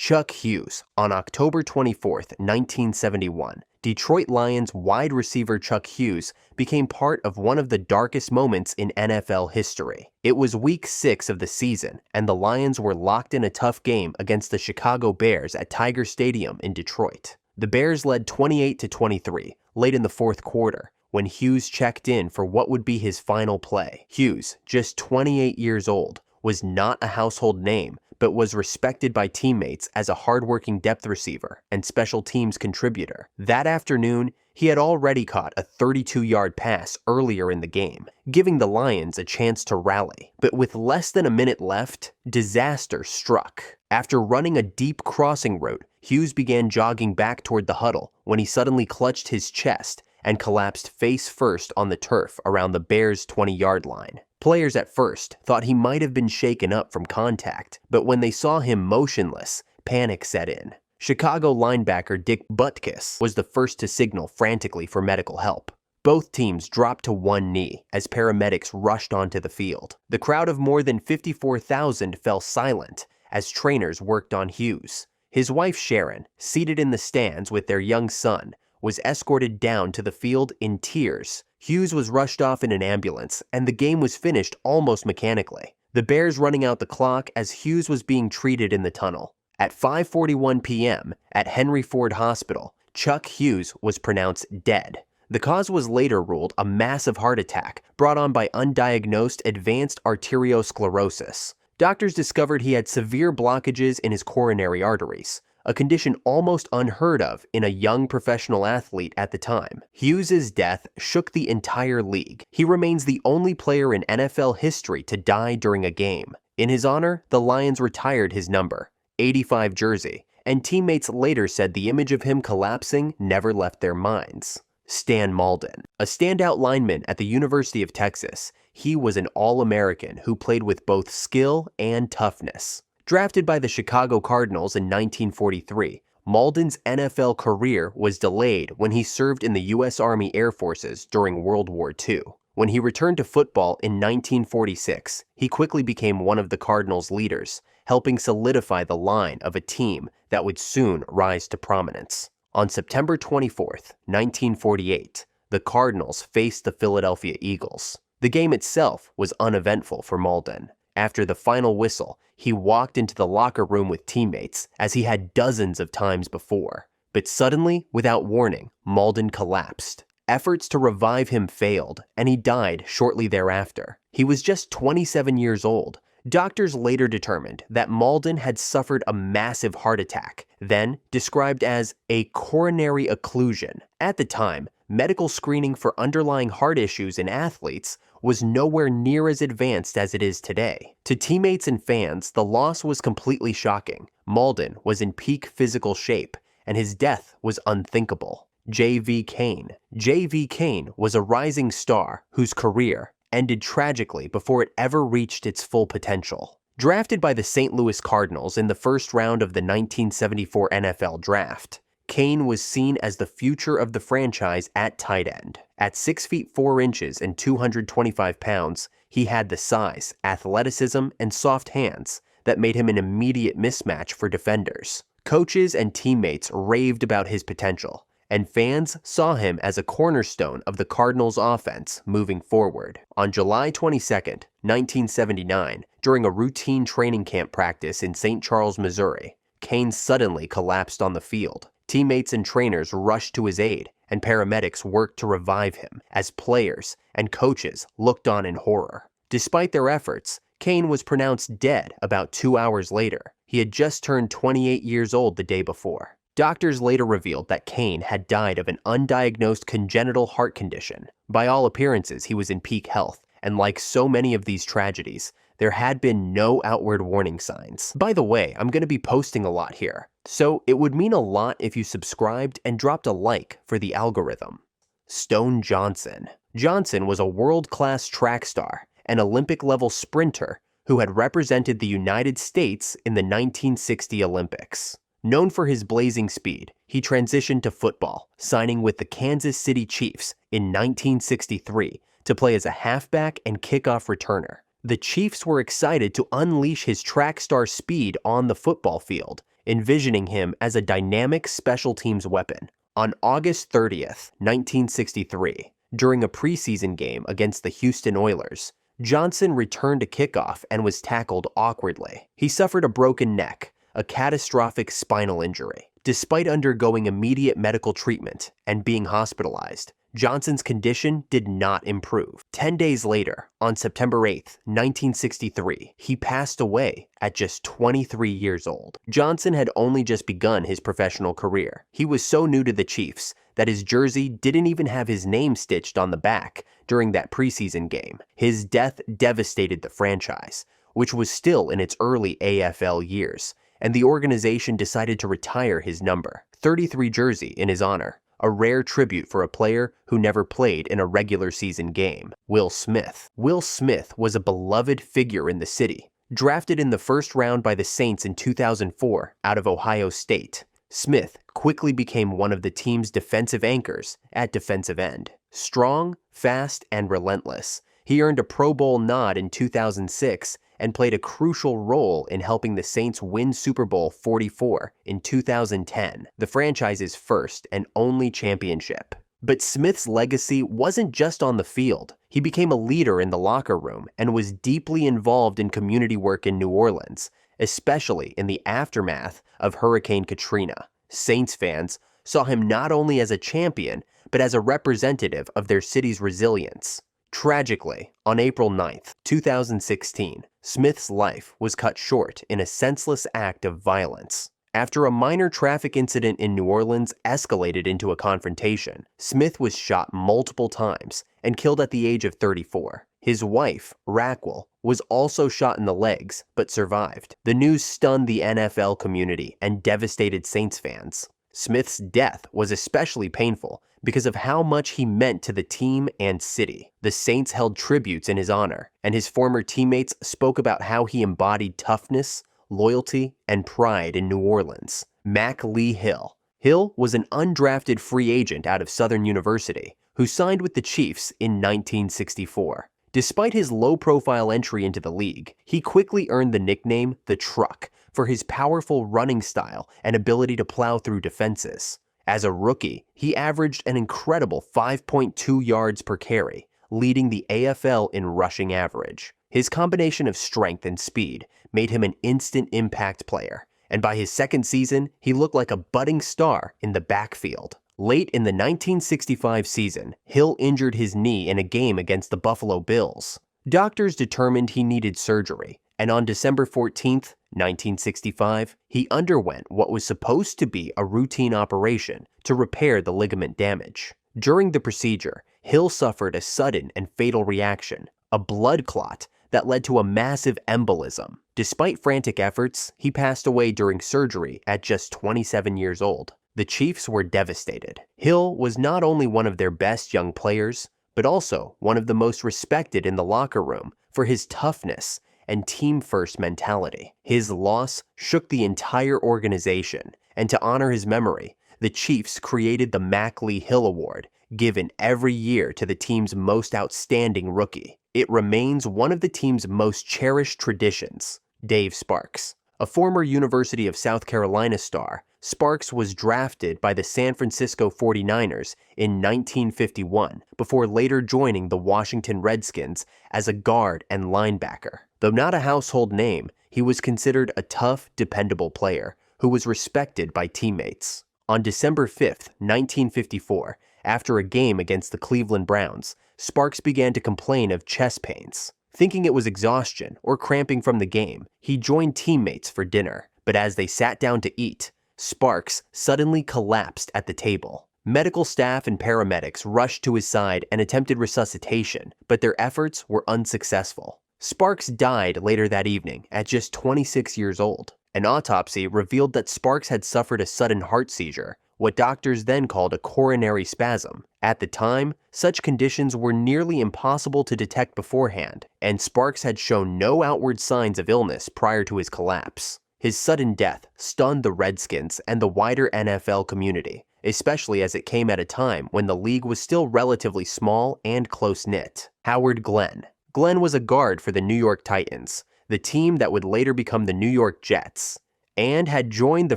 Chuck Hughes, on October 24, 1971, Detroit Lions wide receiver Chuck Hughes became part of one of the darkest moments in NFL history. It was Week 6 of the season, and the Lions were locked in a tough game against the Chicago Bears at Tiger Stadium in Detroit. The Bears led 28-23 late in the fourth quarter when Hughes checked in for what would be his final play. Hughes, just 28 years old, was not a household name, but was respected by teammates as a hardworking depth receiver and special teams contributor. That afternoon, he had already caught a 32-yard pass earlier in the game, giving the Lions a chance to rally. But with less than a minute left, disaster struck. After running a deep crossing route, Hughes began jogging back toward the huddle when he suddenly clutched his chest and collapsed face first on the turf around the Bears' 20-yard line. Players at first thought he might have been shaken up from contact, but when they saw him motionless, panic set in. Chicago linebacker Dick Butkus was the first to signal frantically for medical help. Both teams dropped to one knee as paramedics rushed onto the field. The crowd of more than 54,000 fell silent as trainers worked on Hughes. His wife Sharon, seated in the stands with their young son, was escorted down to the field in tears. Hughes was rushed off in an ambulance, and the game was finished almost mechanically. The Bears running out the clock as Hughes was being treated in the tunnel. At 5:41 p.m. at Henry Ford Hospital, Chuck Hughes was pronounced dead. The cause was later ruled a massive heart attack brought on by undiagnosed advanced arteriosclerosis. Doctors discovered he had severe blockages in his coronary arteries, a condition almost unheard of in a young professional athlete at the time. Hughes' death shook the entire league. He remains the only player in NFL history to die during a game. In his honor, the Lions retired his number, 85 jersey, and teammates later said the image of him collapsing never left their minds. Stan Mauldin, a standout lineman at the University of Texas, he was an All-American who played with both skill and toughness. Drafted by the Chicago Cardinals in 1943, Mauldin's NFL career was delayed when he served in the U.S. Army Air Forces during World War II. When he returned to football in 1946, he quickly became one of the Cardinals' leaders, helping solidify the line of a team that would soon rise to prominence. On September 24, 1948, the Cardinals faced the Philadelphia Eagles. The game itself was uneventful for Mauldin. After the final whistle, he walked into the locker room with teammates, as he had dozens of times before. But suddenly, without warning, Mauldin collapsed. Efforts to revive him failed, and he died shortly thereafter. He was just 27 years old. Doctors later determined that Mauldin had suffered a massive heart attack, then described as a coronary occlusion. At the time, medical screening for underlying heart issues in athletes was nowhere near as advanced as it is today. To teammates and fans, the loss was completely shocking. Mauldin was in peak physical shape, and his death was unthinkable. J.V. Cain. J.V. Cain was a rising star whose career ended tragically before it ever reached its full potential. Drafted by the St. Louis Cardinals in the first round of the 1974 NFL Draft, Cain was seen as the future of the franchise at tight end. At 6 feet 4 inches and 225 pounds, he had the size, athleticism, and soft hands that made him an immediate mismatch for defenders. Coaches and teammates raved about his potential, and fans saw him as a cornerstone of the Cardinals' offense moving forward. On July 22, 1979, during a routine training camp practice in St. Charles, Missouri, Cain suddenly collapsed on the field. Teammates and trainers rushed to his aid, and paramedics worked to revive him as players and coaches looked on in horror. Despite their efforts, Cain was pronounced dead about 2 hours later. He had just turned 28 years old the day before. Doctors later revealed that Cain had died of an undiagnosed congenital heart condition. By all appearances, he was in peak health, and like so many of these tragedies, there had been no outward warning signs. By the way, I'm going to be posting a lot here, so it would mean a lot if you subscribed and dropped a like for the algorithm. Stone Johnson. Johnson was a world-class track star, an Olympic-level sprinter who had represented the United States in the 1960 Olympics. Known for his blazing speed, he transitioned to football, signing with the Kansas City Chiefs in 1963 to play as a halfback and kickoff returner. The Chiefs were excited to unleash his track star speed on the football field, envisioning him as a dynamic special teams weapon. On August 30th, 1963, during a preseason game against the Houston Oilers, Johnson returned a kickoff and was tackled awkwardly. He suffered a broken neck, a catastrophic spinal injury. Despite undergoing immediate medical treatment and being hospitalized, Johnson's condition did not improve. 10 days later, on September 8, 1963, he passed away at just 23 years old. Johnson had only just begun his professional career. He was so new to the Chiefs that his jersey didn't even have his name stitched on the back during that preseason game. His death devastated the franchise, which was still in its early AFL years, and the organization decided to retire his number 33 jersey in his honor. A rare tribute for a player who never played in a regular season game, Will Smith. Will Smith was a beloved figure in the city. Drafted in the first round by the Saints in 2004 out of Ohio State, Smith quickly became one of the team's defensive anchors at defensive end. Strong, fast, and relentless, he earned a Pro Bowl nod in 2006 and played a crucial role in helping the Saints win Super Bowl 44 in 2010, the franchise's first and only championship. But Smith's legacy wasn't just on the field. He became a leader in the locker room and was deeply involved in community work in New Orleans, especially in the aftermath of Hurricane Katrina. Saints fans saw him not only as a champion, but as a representative of their city's resilience. Tragically, on April 9th, 2016, Smith's life was cut short in a senseless act of violence. After a minor traffic incident in New Orleans escalated into a confrontation, Smith was shot multiple times and killed at the age of 34. His wife, Raquel, was also shot in the legs but survived. The news stunned the NFL community and devastated Saints fans. Smith's death was especially painful because of how much he meant to the team and city. The Saints held tributes in his honor, and his former teammates spoke about how he embodied toughness, loyalty, and pride in New Orleans. Mack Lee Hill. Hill was an undrafted free agent out of Southern University who signed with the Chiefs in 1964. Despite his low-profile entry into the league, he quickly earned the nickname The Truck for his powerful running style and ability to plow through defenses. As a rookie, he averaged an incredible 5.2 yards per carry, leading the AFL in rushing average. His combination of strength and speed made him an instant impact player, and by his second season, he looked like a budding star in the backfield. Late in the 1965 season, Hill injured his knee in a game against the Buffalo Bills. Doctors determined he needed surgery, and on December 14th, 1965, he underwent what was supposed to be a routine operation to repair the ligament damage. During the procedure, Hill suffered a sudden and fatal reaction, a blood clot that led to a massive embolism. Despite frantic efforts, he passed away during surgery at just 27 years old. The Chiefs were devastated. Hill was not only one of their best young players, but also one of the most respected in the locker room for his toughness and team-first mentality. His loss shook the entire organization, and to honor his memory, the Chiefs created the Mack Lee Hill Award, given every year to the team's most outstanding rookie. It remains one of the team's most cherished traditions. Dave Sparks. A former University of South Carolina star, Sparks was drafted by the San Francisco 49ers in 1951 before later joining the Washington Redskins as a guard and linebacker. Though not a household name, he was considered a tough, dependable player who was respected by teammates. On December 5, 1954, after a game against the Cleveland Browns, Sparks began to complain of chest pains. Thinking it was exhaustion or cramping from the game, he joined teammates for dinner. But as they sat down to eat, Sparks suddenly collapsed at the table. Medical staff and paramedics rushed to his side and attempted resuscitation, but their efforts were unsuccessful. Sparks died later that evening at just 26 years old. An autopsy revealed that Sparks had suffered a sudden heart seizure, what doctors then called a coronary spasm. At the time, such conditions were nearly impossible to detect beforehand, and Sparks had shown no outward signs of illness prior to his collapse. His sudden death stunned the Redskins and the wider NFL community, especially as it came at a time when the league was still relatively small and close-knit. Howard Glenn. Glenn was a guard for the New York Titans, the team that would later become the New York Jets. and had joined the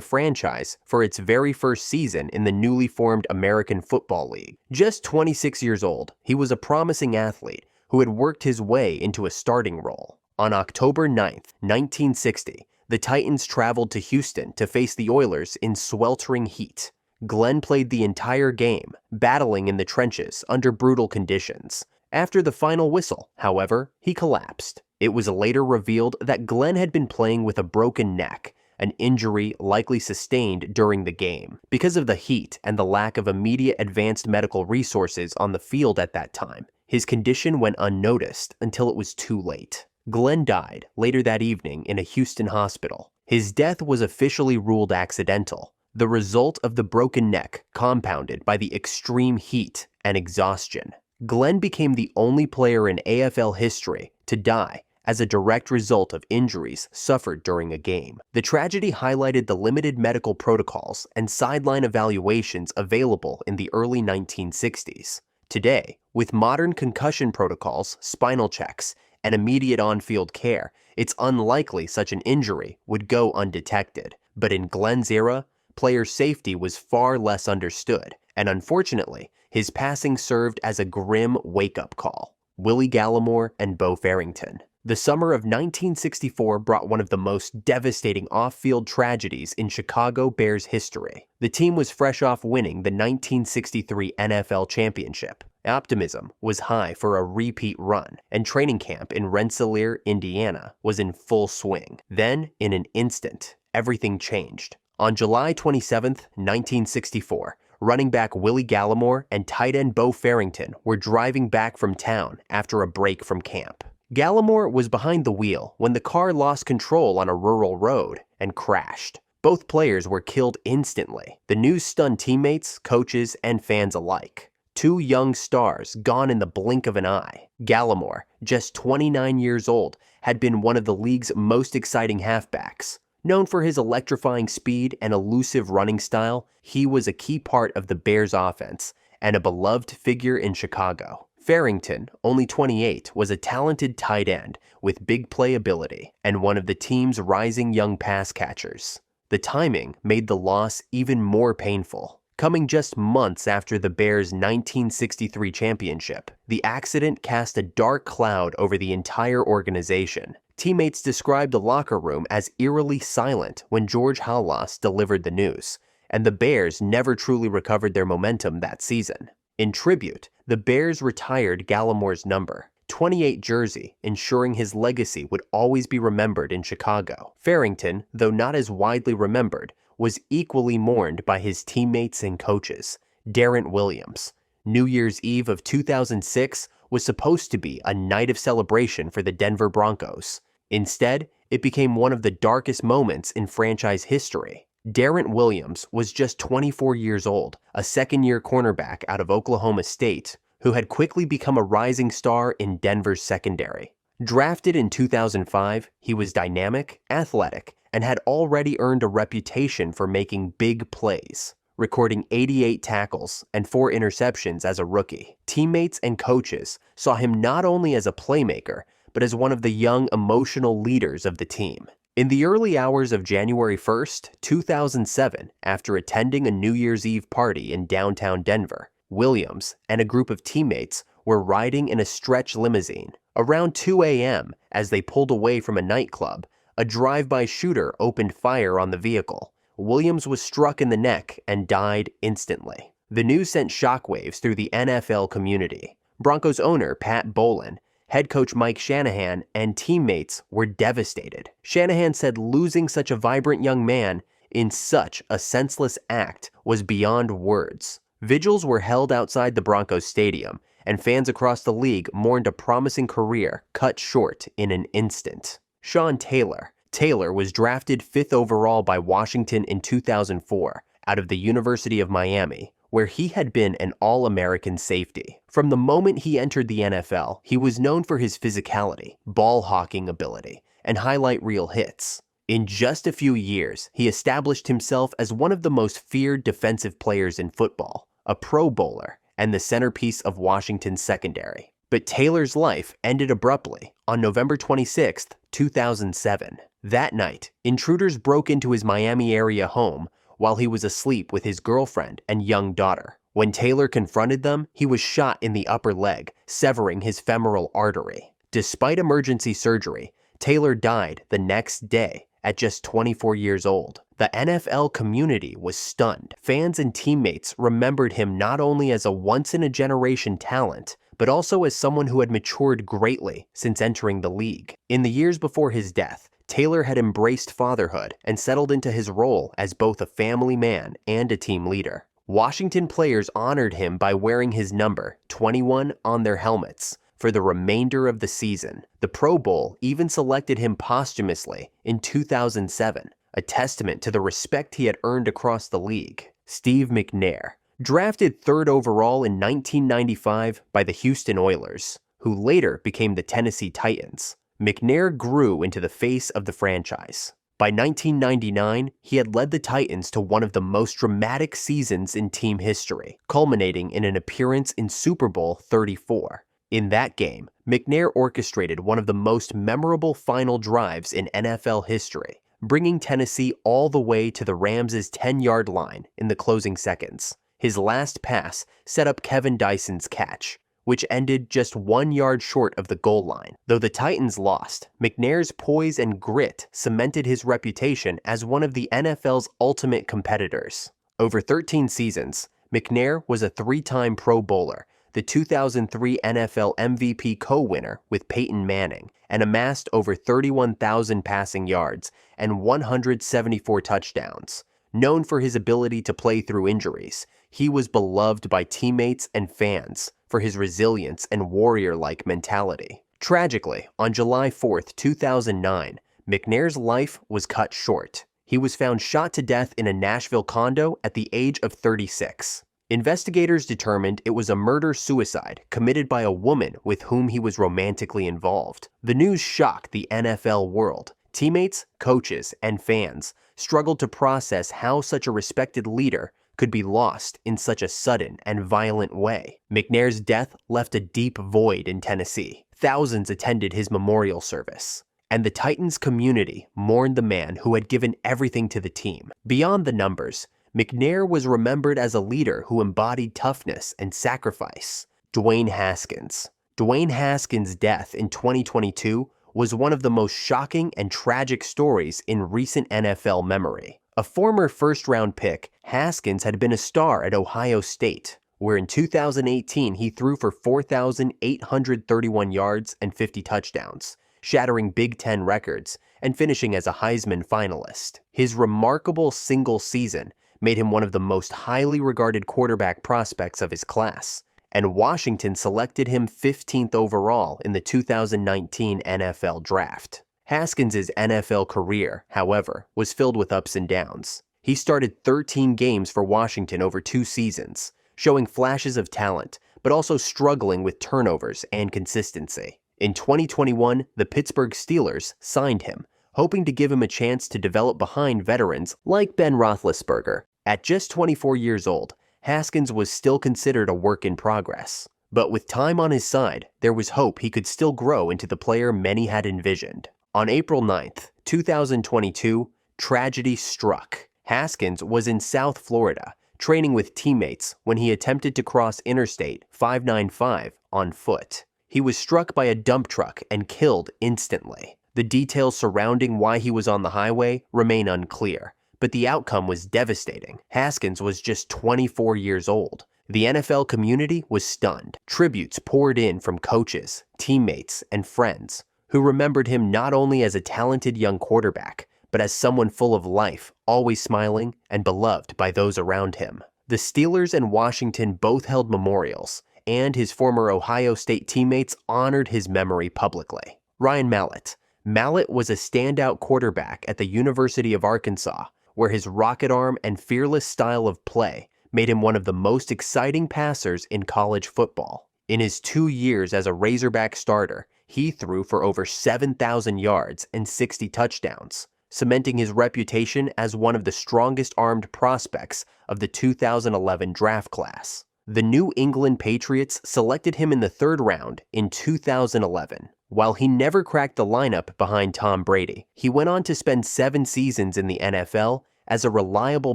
franchise for its very first season in the newly formed American Football League. Just 26 years old, he was a promising athlete who had worked his way into a starting role. On October 9th, 1960, the Titans traveled to Houston to face the Oilers in sweltering heat. Glenn played the entire game, battling in the trenches under brutal conditions. After the final whistle, however, he collapsed. It was later revealed that Glenn had been playing with a broken neck, an injury likely sustained during the game. Because of the heat and the lack of immediate advanced medical resources on the field at that time, his condition went unnoticed until it was too late. Glenn died later that evening in a Houston hospital. His death was officially ruled accidental, the result of the broken neck compounded by the extreme heat and exhaustion. Glenn became the only player in AFL history to die as a direct result of injuries suffered during a game. The tragedy highlighted the limited medical protocols and sideline evaluations available in the early 1960s. Today, with modern concussion protocols, spinal checks, and immediate on-field care, it's unlikely such an injury would go undetected. But in Glenn's era, player safety was far less understood, and unfortunately, his passing served as a grim wake-up call. Willie Galimore and Bo Farrington. The summer of 1964 brought one of the most devastating off-field tragedies in Chicago Bears history. The team was fresh off winning the 1963 NFL championship. Optimism was high for a repeat run, and training camp in Rensselaer, Indiana, was in full swing. Then, in an instant, everything changed. On July 27, 1964, running back Willie Galimore and tight end Bo Farrington were driving back from town after a break from camp. Galimore was behind the wheel when the car lost control on a rural road and crashed. Both players were killed instantly. The news stunned teammates, coaches, and fans alike. Two young stars gone in the blink of an eye. Galimore, just 29 years old, had been one of the league's most exciting halfbacks. Known for his electrifying speed and elusive running style, he was a key part of the Bears' offense and a beloved figure in Chicago. Farrington, only 28, was a talented tight end with big play ability and one of the team's rising young pass catchers. The timing made the loss even more painful. Coming just months after the Bears' 1963 championship, the accident cast a dark cloud over the entire organization. Teammates described the locker room as eerily silent when George Halas delivered the news, and the Bears never truly recovered their momentum that season. In tribute, the Bears retired Galimore's number, 28 jersey, ensuring his legacy would always be remembered in Chicago. Farrington, though not as widely remembered, was equally mourned by his teammates and coaches. Darrent Williams. New Year's Eve of 2006 was supposed to be a night of celebration for the Denver Broncos. Instead, it became one of the darkest moments in franchise history. Darrent Williams was just 24 years old, a second-year cornerback out of Oklahoma State, who had quickly become a rising star in Denver's secondary. Drafted in 2005, he was dynamic, athletic, and had already earned a reputation for making big plays, recording 88 tackles and 4 interceptions as a rookie. Teammates and coaches saw him not only as a playmaker, but as one of the young, emotional leaders of the team. In the early hours of January 1st, 2007, after attending a New Year's Eve party in downtown Denver, Williams and a group of teammates were riding in a stretch limousine. Around 2 a.m., as they pulled away from a nightclub, a drive-by shooter opened fire on the vehicle. Williams was struck in the neck and died instantly. The news sent shockwaves through the NFL community. Broncos owner Pat Bowlen, head coach Mike Shanahan, and teammates were devastated. Shanahan said losing such a vibrant young man in such a senseless act was beyond words. Vigils were held outside the Broncos stadium, and fans across the league mourned a promising career cut short in an instant. Sean Taylor. Taylor was drafted 5th overall by Washington in 2004 out of the University of Miami, where he had been an All-American safety. From the moment he entered the NFL, he was known for his physicality, ball-hawking ability, and highlight reel hits. In just a few years, he established himself as one of the most feared defensive players in football, a Pro Bowler, and the centerpiece of Washington's secondary. But Taylor's life ended abruptly on November 26, 2007. That night, intruders broke into his Miami area home while he was asleep with his girlfriend and young daughter. When Taylor confronted them, he was shot in the upper leg, severing his femoral artery. Despite emergency surgery, Taylor died the next day at just 24 years old. The NFL community was stunned. Fans and teammates remembered him not only as a once-in-a-generation talent, but also as someone who had matured greatly since entering the league. In the years before his death, Taylor had embraced fatherhood and settled into his role as both a family man and a team leader. Washington players honored him by wearing his number, 21, on their helmets for the remainder of the season. The Pro Bowl even selected him posthumously in 2007, a testament to the respect he had earned across the league. Steve McNair, drafted 3rd overall in 1995 by the Houston Oilers, who later became the Tennessee Titans. McNair grew into the face of the franchise. By 1999, he had led the Titans to one of the most dramatic seasons in team history, culminating in an appearance in Super Bowl 34. In that game, McNair orchestrated one of the most memorable final drives in NFL history, bringing Tennessee all the way to the Rams' 10-yard line in the closing seconds. His last pass set up Kevin Dyson's catch, which ended just 1 yard short of the goal line. Though the Titans lost, McNair's poise and grit cemented his reputation as one of the NFL's ultimate competitors. Over 13 seasons, McNair was a 3-time Pro Bowler, the 2003 NFL MVP co-winner with Peyton Manning, and amassed over 31,000 passing yards and 174 touchdowns. Known for his ability to play through injuries, he was beloved by teammates and fans for his resilience and warrior-like mentality. Tragically, on July 4, 2009, McNair's life was cut short. He was found shot to death in a Nashville condo at the age of 36. Investigators determined it was a murder-suicide committed by a woman with whom he was romantically involved. The news shocked the NFL world. Teammates, coaches, and fans struggled to process how such a respected leader could be lost in such a sudden and violent way. McNair's death left a deep void in Tennessee. Thousands attended his memorial service, and the Titans community mourned the man who had given everything to the team. Beyond the numbers, McNair was remembered as a leader who embodied toughness and sacrifice. Dwayne Haskins. Dwayne Haskins' death in 2022 was one of the most shocking and tragic stories in recent NFL memory. A former first-round pick, Haskins had been a star at Ohio State, where in 2018 he threw for 4,831 yards and 50 touchdowns, shattering Big Ten records and finishing as a Heisman finalist. His remarkable single season made him one of the most highly regarded quarterback prospects of his class, and Washington selected him 15th overall in the 2019 NFL Draft. Haskins' NFL career, however, was filled with ups and downs. He started 13 games for Washington over 2 seasons, showing flashes of talent, but also struggling with turnovers and consistency. In 2021, the Pittsburgh Steelers signed him, hoping to give him a chance to develop behind veterans like Ben Roethlisberger. At just 24 years old, Haskins was still considered a work in progress. But with time on his side, there was hope he could still grow into the player many had envisioned. On April 9th, 2022, tragedy struck. Haskins was in South Florida, training with teammates when he attempted to cross Interstate 595 on foot. He was struck by a dump truck and killed instantly. The details surrounding why he was on the highway remain unclear, but the outcome was devastating. Haskins was just 24 years old. The NFL community was stunned. Tributes poured in from coaches, teammates, and friends, who remembered him not only as a talented young quarterback, but as someone full of life, always smiling and beloved by those around him. The Steelers and Washington both held memorials, and his former Ohio State teammates honored his memory publicly. Ryan Mallett. Mallett was a standout quarterback at the University of Arkansas, where his rocket arm and fearless style of play made him one of the most exciting passers in college football. In his 2 years as a Razorback starter, he threw for over 7,000 yards and 60 touchdowns, cementing his reputation as one of the strongest armed prospects of the 2011 draft class. The New England Patriots selected him in the 3rd round in 2011, While he never cracked the lineup behind Tom Brady, he went on to spend 7 seasons in the NFL as a reliable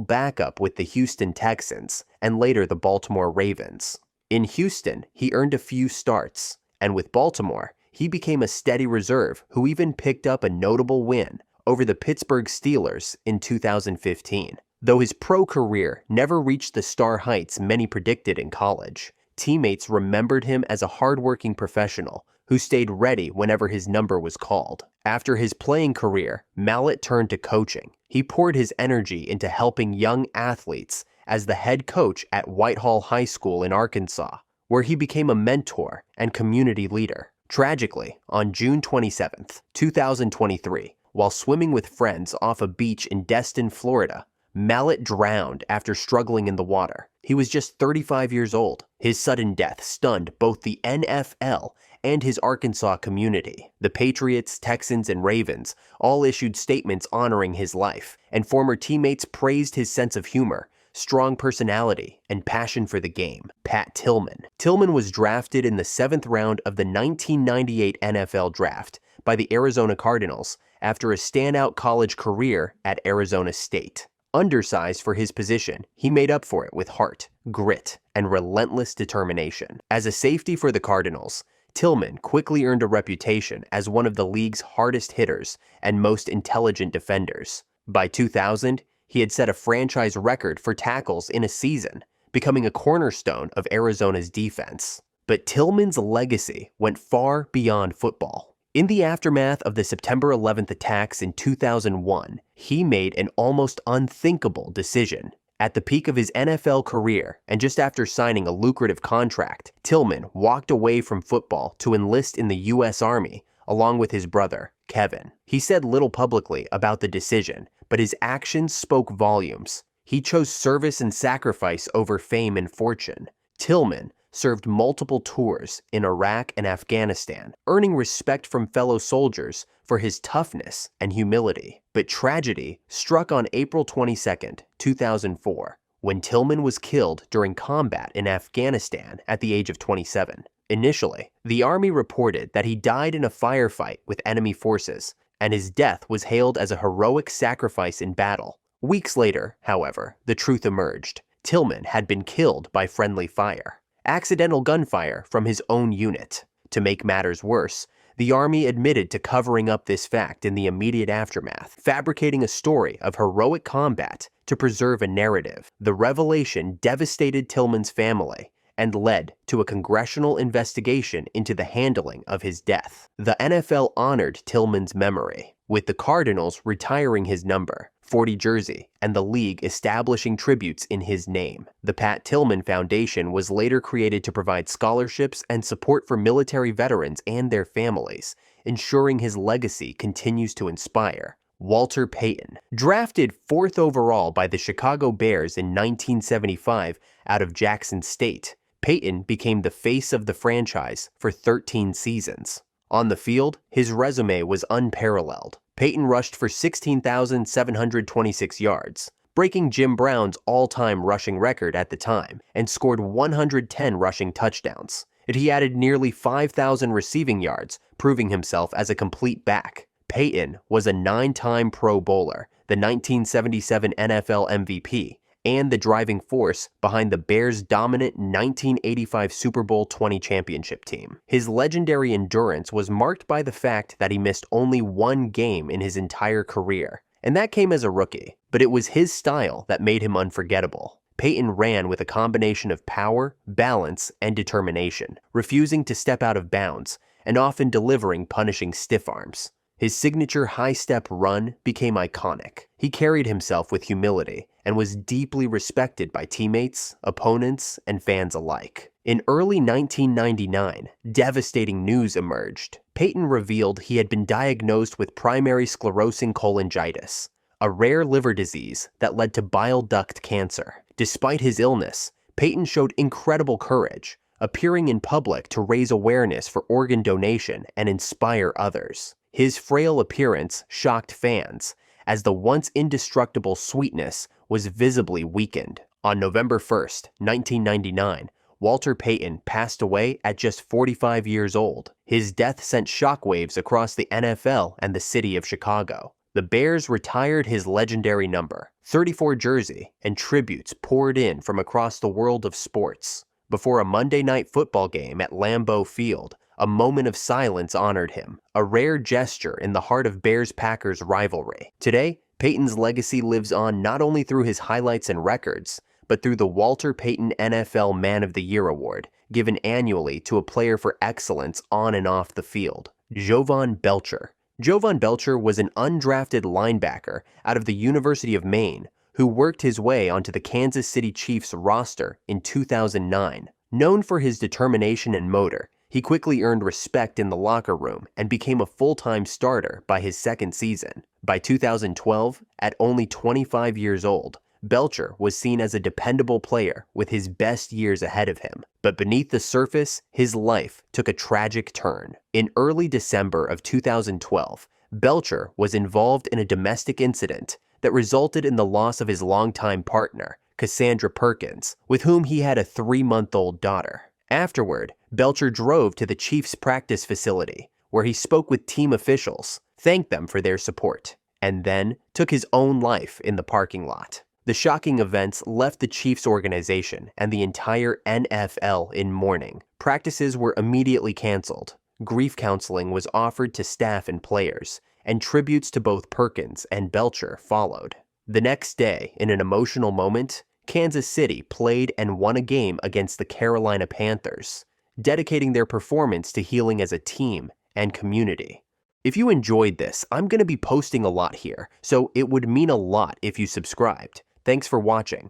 backup with the Houston Texans and later the Baltimore Ravens. In Houston, he earned a few starts, and with Baltimore, he became a steady reserve who even picked up a notable win over the Pittsburgh Steelers in 2015. Though his pro career never reached the star heights many predicted in college, teammates remembered him as a hardworking professional who stayed ready whenever his number was called. After his playing career, Mallett turned to coaching. He poured his energy into helping young athletes as the head coach at Whitehall High School in Arkansas, where he became a mentor and community leader. Tragically, on June 27, 2023, while swimming with friends off a beach in Destin, Florida, Mallett drowned after struggling in the water. He was just 35 years old. His sudden death stunned both the NFL and his Arkansas community. The Patriots, Texans, and Ravens all issued statements honoring his life, and former teammates praised his sense of humor, strong personality, and passion for the game. Pat Tillman. Tillman was drafted in the 7th round of the 1998 NFL Draft by the Arizona Cardinals after a standout college career at Arizona State. Undersized for his position, he made up for it with heart, grit, and relentless determination. As a safety for the Cardinals, Tillman quickly earned a reputation as one of the league's hardest hitters and most intelligent defenders. By 2000, he had set a franchise record for tackles in a season, becoming a cornerstone of Arizona's defense. But Tillman's legacy went far beyond football. In the aftermath of the September 11th attacks in 2001, he made an almost unthinkable decision. At the peak of his NFL career, and just after signing a lucrative contract, Tillman walked away from football to enlist in the U.S. Army, along with his brother, Kevin. He said little publicly about the decision, but his actions spoke volumes. He chose service and sacrifice over fame and fortune. Tillman served multiple tours in Iraq and Afghanistan, earning respect from fellow soldiers for his toughness and humility. But tragedy struck on April 22, 2004, when Tillman was killed during combat in Afghanistan at the age of 27. Initially, the Army reported that he died in a firefight with enemy forces, and his death was hailed as a heroic sacrifice in battle. Weeks later, however, the truth emerged. Tillman had been killed by friendly fire. Accidental gunfire from his own unit. To make matters worse, the Army admitted to covering up this fact in the immediate aftermath, fabricating a story of heroic combat to preserve a narrative. The revelation devastated Tillman's family and led to a congressional investigation into the handling of his death. The NFL honored Tillman's memory, with the Cardinals retiring his number 40 jersey and the league establishing tributes in his name. The Pat Tillman Foundation was later created to provide scholarships and support for military veterans and their families, ensuring his legacy continues to inspire. Walter Payton. Drafted 4th overall by the Chicago Bears in 1975 out of Jackson State, Payton became the face of the franchise for 13 seasons. On the field, his resume was unparalleled. Payton rushed for 16,726 yards, breaking Jim Brown's all-time rushing record at the time, and scored 110 rushing touchdowns. He added nearly 5,000 receiving yards, proving himself as a complete back. Payton was a 9-time Pro Bowler, the 1977 NFL MVP, and the driving force behind the Bears' dominant 1985 Super Bowl XX championship team. His legendary endurance was marked by the fact that he missed only 1 game in his entire career, and that came as a rookie, but it was his style that made him unforgettable. Payton ran with a combination of power, balance, and determination, refusing to step out of bounds, and often delivering punishing stiff arms. His signature high-step run became iconic. He carried himself with humility and was deeply respected by teammates, opponents, and fans alike. In early 1999, devastating news emerged. Payton revealed he had been diagnosed with primary sclerosing cholangitis, a rare liver disease that led to bile duct cancer. Despite his illness, Payton showed incredible courage, appearing in public to raise awareness for organ donation and inspire others. His frail appearance shocked fans, as the once indestructible sweetness was visibly weakened. On November 1, 1999, Walter Payton passed away at just 45 years old. His death sent shockwaves across the NFL and the city of Chicago. The Bears retired his legendary number, 34 jersey, and tributes poured in from across the world of sports. Before a Monday Night Football game at Lambeau Field, a moment of silence honored him, a rare gesture in the heart of Bears-Packers rivalry. Today, Payton's legacy lives on not only through his highlights and records, but through the Walter Payton NFL Man of the Year Award, given annually to a player for excellence on and off the field, Jovan Belcher. Jovan Belcher was an undrafted linebacker out of the University of Maine who worked his way onto the Kansas City Chiefs roster in 2009. Known for his determination and motor, he quickly earned respect in the locker room and became a full-time starter by his second season. By 2012, at only 25 years old, Belcher was seen as a dependable player with his best years ahead of him. But beneath the surface, his life took a tragic turn. In early December of 2012, Belcher was involved in a domestic incident that resulted in the loss of his longtime partner, Cassandra Perkins, with whom he had a 3-month-old daughter. Afterward, Belcher drove to the Chiefs' practice facility, where he spoke with team officials, thanked them for their support, and then took his own life in the parking lot. The shocking events left the Chiefs organization and the entire NFL in mourning. Practices were immediately canceled. Grief counseling was offered to staff and players, and tributes to both Perkins and Belcher followed. The next day, in an emotional moment, Kansas City played and won a game against the Carolina Panthers, dedicating their performance to healing as a team and community. If you enjoyed this, I'm going to be posting a lot here, so it would mean a lot if you subscribed. Thanks for watching.